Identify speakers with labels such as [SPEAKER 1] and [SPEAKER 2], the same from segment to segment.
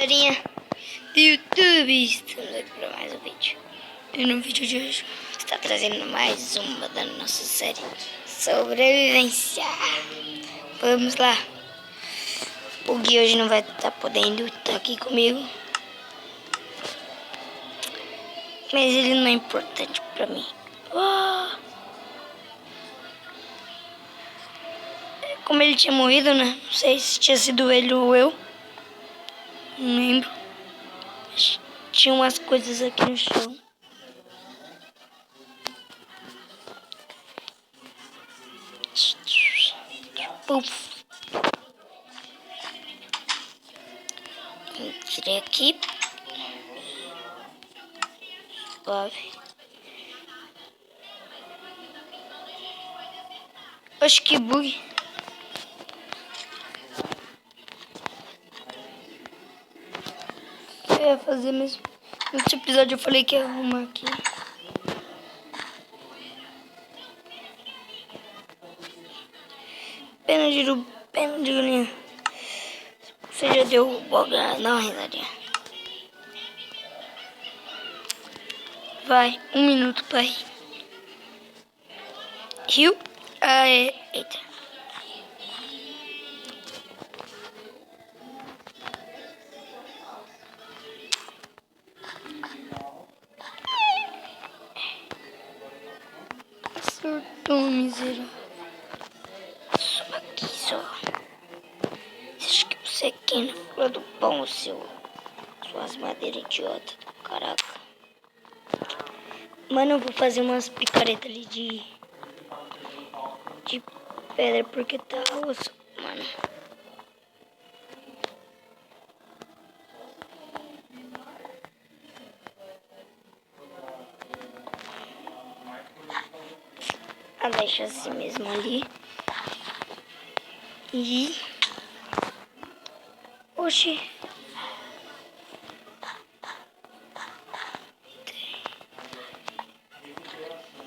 [SPEAKER 1] Galerinha do YouTube, estamos aqui para mais um vídeo. E no vídeo de hoje está trazendo mais uma da nossa série Sobrevivência. Vamos lá. O Gui hoje não vai estar podendo estar aqui comigo, mas ele não é importante para mim. Como ele tinha morrido, né? Não sei se tinha sido ele ou eu. Não lembro. Tinha umas coisas aqui no chão. Puf. Entrei aqui. Suave. Acho que bug. Eu ia fazer mesmo. Nesse episódio eu falei que ia arrumar aqui. Pena de galinha. Você já deu boga? Não, risadinha. Vai, 1 minuto pra rir. Riu? Ah, é. Eita. Acertou, miserável. Só aqui, só. Acho que você aqui na fila do pão, suas madeiras idiota. Caraca. Mano, eu vou fazer umas picaretas ali de pedra porque tá osso, mano. Ah, deixa assim mesmo ali. E... Oxi.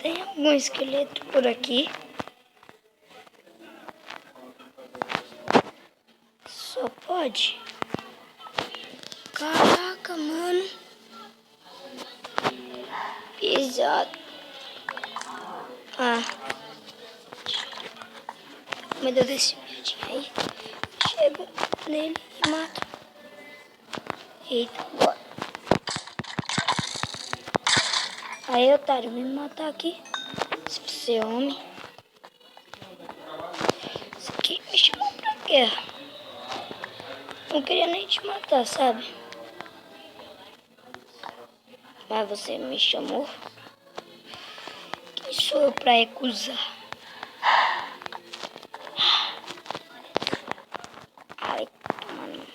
[SPEAKER 1] Tem algum esqueleto por aqui? Só pode. Caraca, mano. Pesado. Ah. Meu Deus, desse bicho aí. Chega nele e mata. Eita, bora. Aí, otário, vem me matar aqui. Se você é homem. Isso aqui me chamou pra guerra. Não queria nem te matar, sabe? Mas você me chamou. Quem sou eu pra recusar? Ai, mano.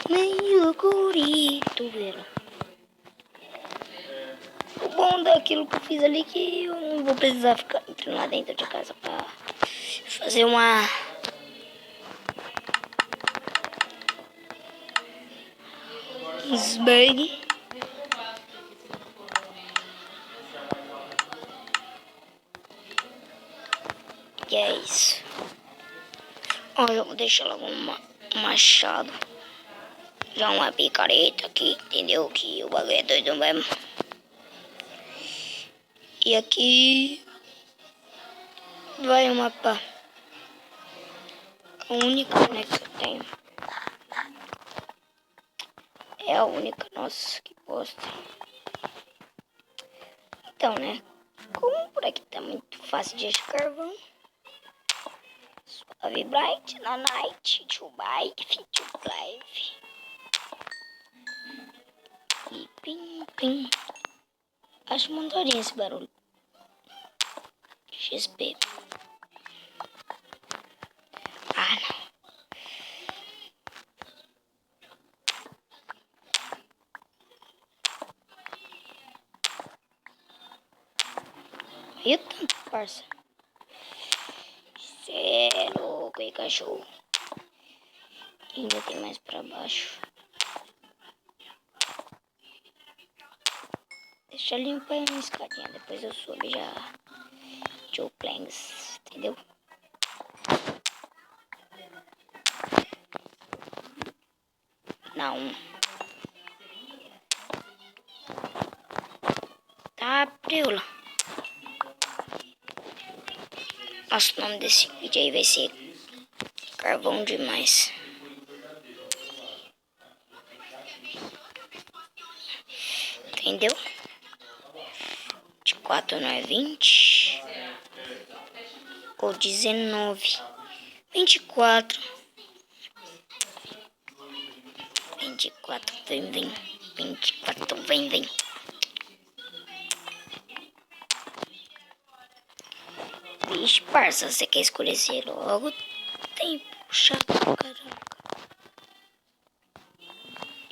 [SPEAKER 1] Meio gorito, velho. O bom daquilo que eu fiz ali é que eu não vou precisar ficar entrando lá dentro de casa pra fazer uns bug. E é isso. Ó, eu vou deixar logo um machado. Já uma picareta aqui, entendeu? Que o bagulho é doido mesmo. E aqui vai uma pá. A única, né, que eu tenho. É a única, nossa, que bosta. Então, né, como por aqui tá muito fácil de achar carvão. Suave bright na night, to bike, to live. E pim, pim. Acho mandarinha esse barulho. XP. Ah, não. E o tanto, parça? Cê é louco, hein, cachorro? E ainda tem mais pra baixo. Deixa eu limpar a minha escadinha. Depois eu subo já. Joe Planks, entendeu? Não. Tá, preula. Nossa, o nome desse vídeo aí vai ser Carvão Demais. Entendeu? 24 não é 20. Ou 19. 24. 24, vem. 24, vem. Vixe, parça, você quer escurecer logo? Tempo chato, caraca.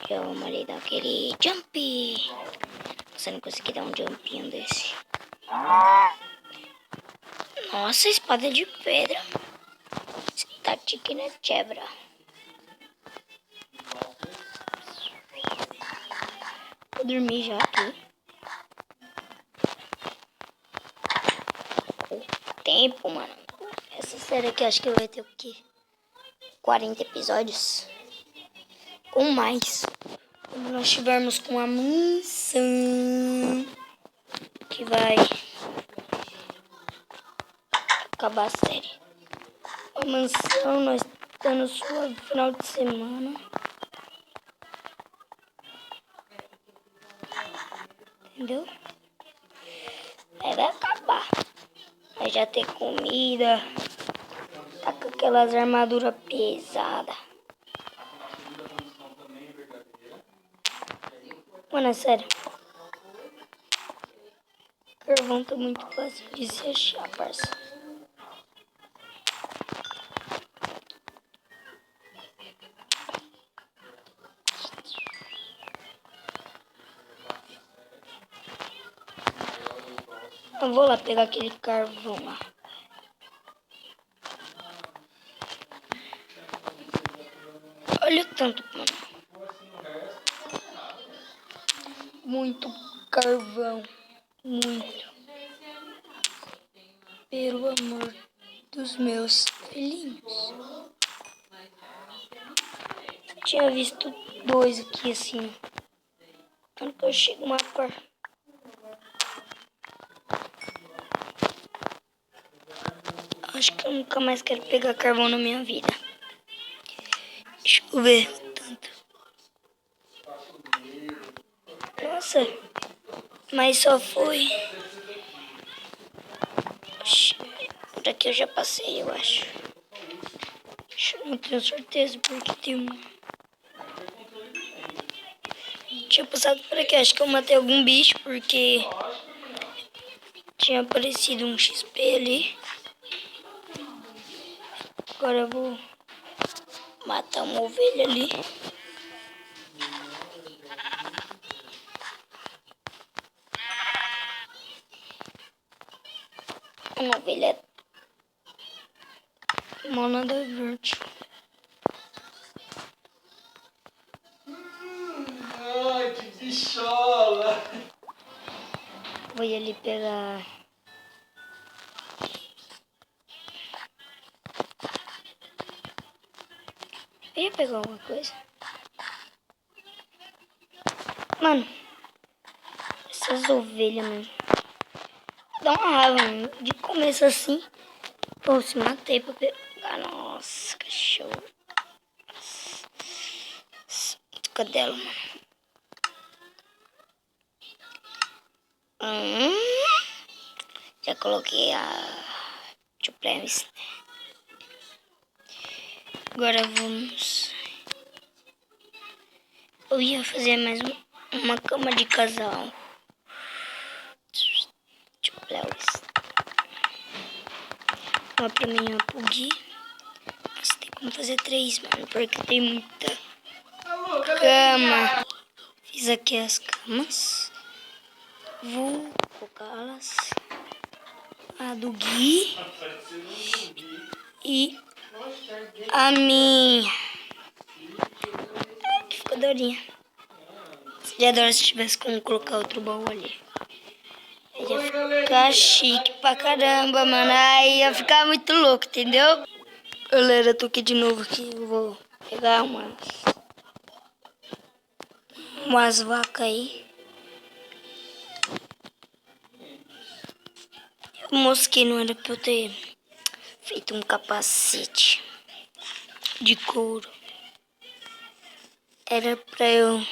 [SPEAKER 1] Eu mandei dar aquele jump. Você não conseguiu dar um jumpinho desse. Nossa, espada de pedra. Static na quebra. Vou dormir já aqui. Tempo, mano. Essa série aqui acho que vai ter o quê? 40 episódios? Ou mais. Quando nós estivermos com a mansão que vai acabar a série. A mansão, nós estamos no final de semana. Entendeu? Aí vai acabar. Vai já ter comida. Tá com aquelas armaduras pesadas. Mano, é sério. Carvão tá muito fácil de se achar, parça. Eu vou lá pegar aquele carvão lá. Olha o tanto, mano. Muito carvão. Muito. Pelo amor dos meus filhinhos. Eu tinha visto 2 aqui assim. Quando que eu chego uma par. Acho que eu nunca mais quero pegar carvão na minha vida. Deixa eu ver o tanto. Nossa. Mas só foi. Por aqui eu já passei, eu acho. Eu não tenho certeza porque tem uma. Tinha passado por aqui, acho que eu matei algum bicho porque tinha aparecido um XP ali. Agora eu vou matar uma ovelha ali. Uma ovelha monada verde.
[SPEAKER 2] Ai, que bichola!
[SPEAKER 1] Vou ir ali pegar. Eu ia pegar alguma coisa. Mano, essas ovelhas, mano. Dá uma raiva, mano. De começo assim. Pô, se matei pra pegar. Nossa, cachorro. Cadela, mano. Já coloquei a Supremacy. Agora vamos. Eu ia fazer mais uma cama de casal. Uma pra mim e uma pro Gui. Mas tem como fazer 3, mano. Porque tem muita cama. Fiz aqui as camas. Vou colocá-las. A do Gui. E a minha. Que ficou dorinha. Seria adoro se tivesse como colocar outro baú ali. Aí ia ficar chique pra caramba, mano. Aí ia ficar muito louco, entendeu? Galera, tô aqui de novo aqui. Eu vou pegar umas Umas vacas aí. Eu mosquei, não era pra eu ter feito um capacete de couro. Era pra eu...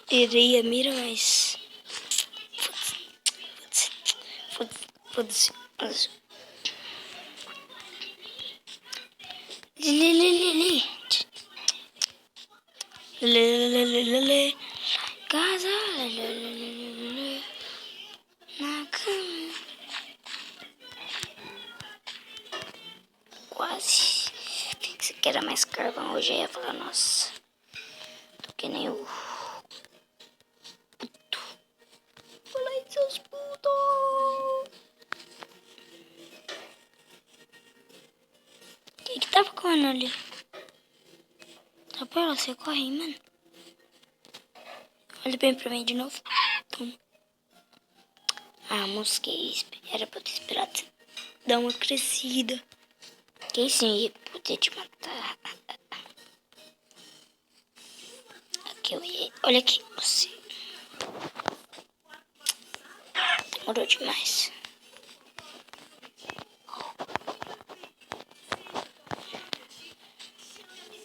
[SPEAKER 1] Irei a mira, mas... Foda-se. Lelelelelele. Casa. Lelelelelele. Na cama. Quase. Se aqui era mais carvão, hoje eu ia falar, nossa. Tô que nem o... puto. Fala aí, seus putos. Quem que tava correndo ali? Tá pra ela, você corre aí, mano. Olha bem pra mim de novo. Toma. Ah, mosquei. Era pra eu ter esperado dar uma crescida. Quem sim ia poder te matar? Aqui, olha aqui, você. Demorou demais.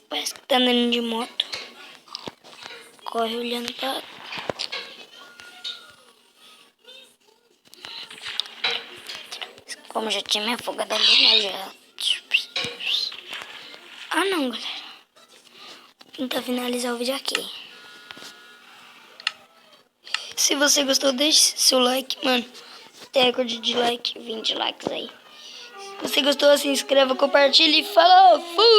[SPEAKER 1] Parece que tá andando de moto. Corre olhando pra... Como já tinha me afogado ali, né? Já... Ah, não, galera. Vou tentar finalizar o vídeo aqui. Se você gostou, deixe seu like, mano. Tem recorde de like, 20 likes aí. Se você gostou, se inscreva, compartilhe e falou! Fui!